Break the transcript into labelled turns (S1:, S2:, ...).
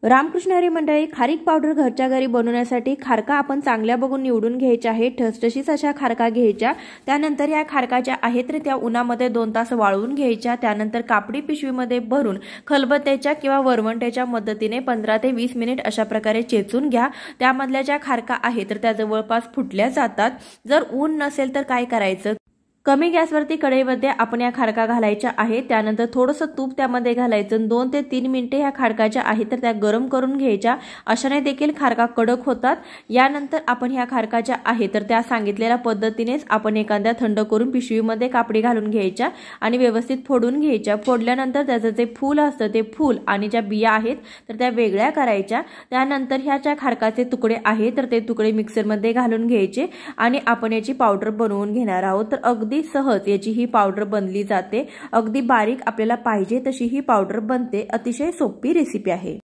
S1: रामकृष्ण हरी मंडळी, खारीक पावडर घरच्या घरी बनवण्यासाठी खारका आपण चांगल्या बघून निवडून घ्यायच्या आहे। ठसठशीत अशा खारका घ्यायच्या। त्यानंतर या खारकाच्या आहेत तर त्या उन्हामध्ये 2 तास वाळवून घ्यायच्या। त्यानंतर कापडी पिशवीमध्ये भरून खलबत्त्याच्या किंवा वरवंट्याच्या मदतीने 15 ते 20 मिनिट अशा प्रकारे चेचून घ्या। त्यामधल्या ज्या खारका आहेत तर त्या जवळपास फुटल्या जातात। जर ऊन नसेल तर काय करायचं, कमी गॅसवरती कढईमध्ये आपण या खारका घालायच्या आहेत। त्यानंतर थोडंसं तूप त्यामध्ये घालायचं। 2 ते 3 मिनिटे ह्या खारकाच्या आहेत तर त्या गरम करून घ्यायच्या। अशाने देखील खारका कडक होतात। यानंतर आपण ह्या खारकाच्या आहेत तर त्या सांगितलेल्या पद्धतीनेच आपण एखाद्या थंड करून पिशवीमध्ये कापडी घालून घ्यायच्या आणि व्यवस्थित फोडून घ्यायच्या। फोडल्यानंतर त्याचं जे फूल असतं ते फूल आणि ज्या बिया आहेत तर त्या वेगळ्या करायच्या। त्यानंतर ह्याच्या खारकाचे तुकडे आहेत तर ते तुकडे मिक्सरमध्ये घालून घ्यायचे आणि आपण याची पावडर बनवून घेणार आहोत। तर अगदी सहज याची ही पावडर बनली जाते। अगदी बारीक आपल्याला पाहिजे तशी ही पावडर बनते। अतिशय सोपी रेसिपी आहे।